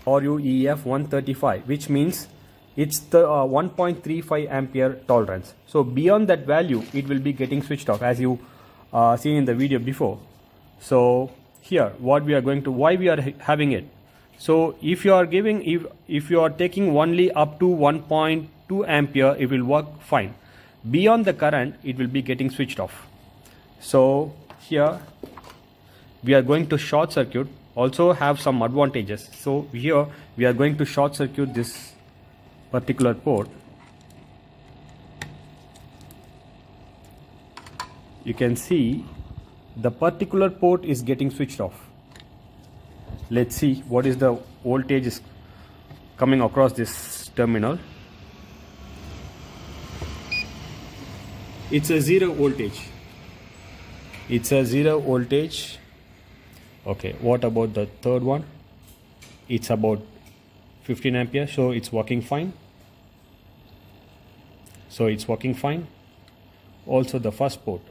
RUEF 135, which means it's the 1.35 ampere tolerance. So beyond that value, it will be getting switched off, as you seen in the video before. So here, what we are going to, why we are having it. So if you are giving, if you are taking only up to 1.2 ampere, it will work fine. Beyond the current, it will be getting switched off. So here we are going to short circuit, also have some advantages. So here we are going to short circuit this particular port. You can see the particular port is getting switched off. Let's see what is the voltage is coming across this terminal. It's a 0 voltage. It's a 0 voltage. Okay, what about the third one? It's about 15 ampere, so it's working fine. So it's working fine. Also the first port,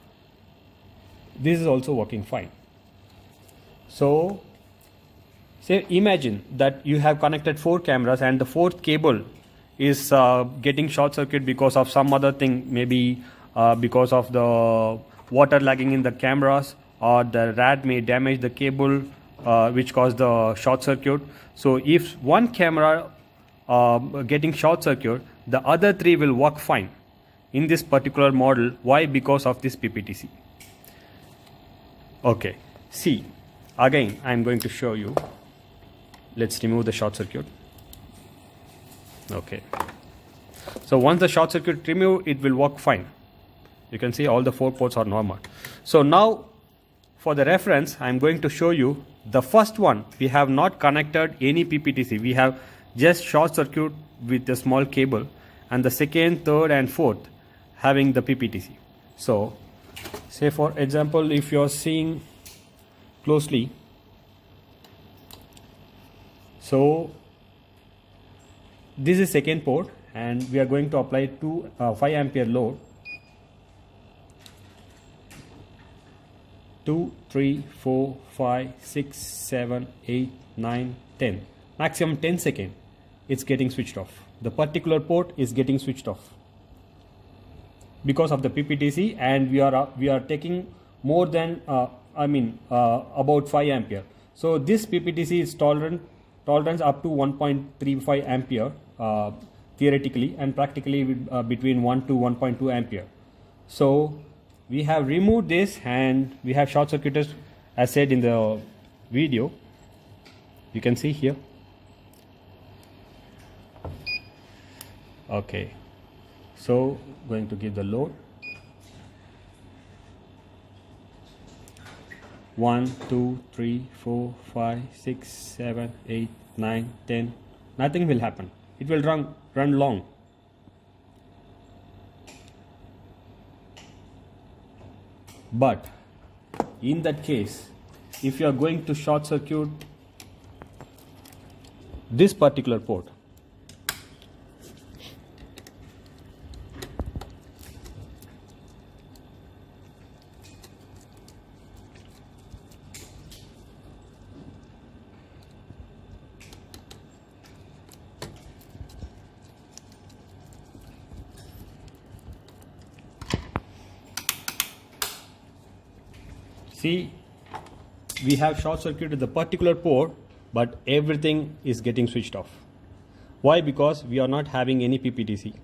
this is also working fine. So say imagine that you have connected 4 cameras and the 4th cable is getting short circuit because of some other thing, maybe because of the water lagging in the cameras, or the rad may damage the cable which caused the short circuit. So if one camera getting short circuit, the other 3 will work fine in this particular model. Why? Because of this PPTC. Okay, see, again I am going to show you. Let's remove the short circuit. Okay, so once the short circuit removed, it will work fine. You can see all the 4 ports are normal. So now for the reference, I am going to show you the first one. We have not connected any PPTC. We have just short circuit with a small cable, and the second, third and fourth having the PPTC. So say for example, if you are seeing closely, so this is second port and we are going to apply 5 ampere load. 2, 3, 4, 5, 6, 7, 8, 9, 10. Maximum 10 seconds, it's getting switched off. The particular port is getting switched off because of the PPTC, and we are taking more than about 5 ampere. So this PPTC is tolerance up to 1.35 ampere theoretically, and practically between 1 to 1.2 ampere. So we have removed this and we have short circuited as said in the video. You can see here. Okay, so going to give the load. 1, 2, 3, 4, 5, 6, 7, 8, 9, 10. Nothing will happen. It will run long. But in that case, if you are going to short circuit this particular port, see, we have short circuited the particular port, but everything is getting switched off. Why? Because we are not having any PPTC.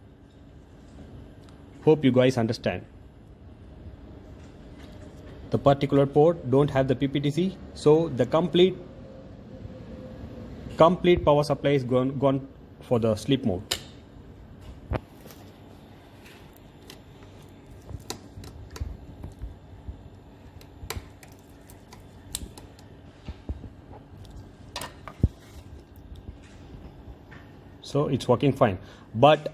Hope you guys understand. The particular port don't have the PPTC, so the complete power supply is gone for the sleep mode. So it's working fine. But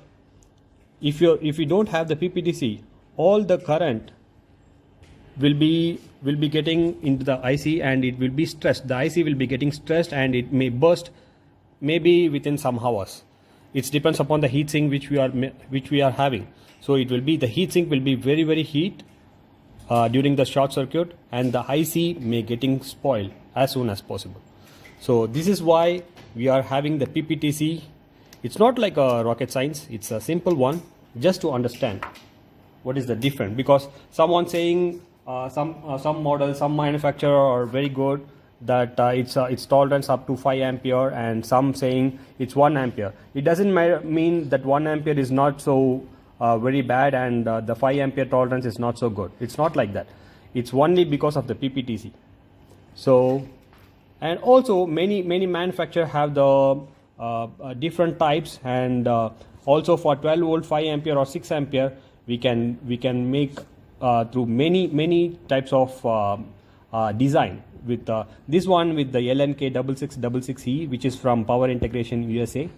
if you don't have the PPTC, all the current will be getting into the IC and it will be stressed. The IC will be getting stressed and it may burst maybe within some hours. It depends upon the heat sink which we are having. So it will be, the heat sink will be very heat during the short circuit, and the IC may getting spoiled as soon as possible. So this is why we are having the PPTC. It's not like a rocket science, it's a simple one, just to understand what is the difference. Because someone saying some model, some manufacturer are very good, that it's tolerance up to 5 ampere, and some saying it's 1 ampere. It doesn't mean that 1 ampere is not so very bad and the 5 ampere tolerance is not so good. It's not like that. It's only because of the PPTC. So, and also many manufacturers have the different types, and also for 12 volt, 5 ampere or 6 ampere, we can make through many types of design. With this one, with the LNK6666E, which is from Power Integration USA,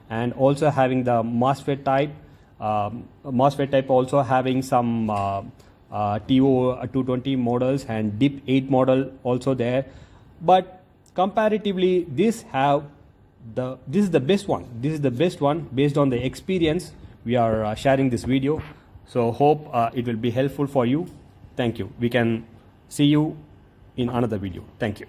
and also having the MOSFET type. MOSFET type also having some TO220 models and DIP 8 model also there. But comparatively, this is the best one. This is the best one based on the experience. We are sharing this video. So hope it will be helpful for you. Thank you. We can see you in another video. Thank you.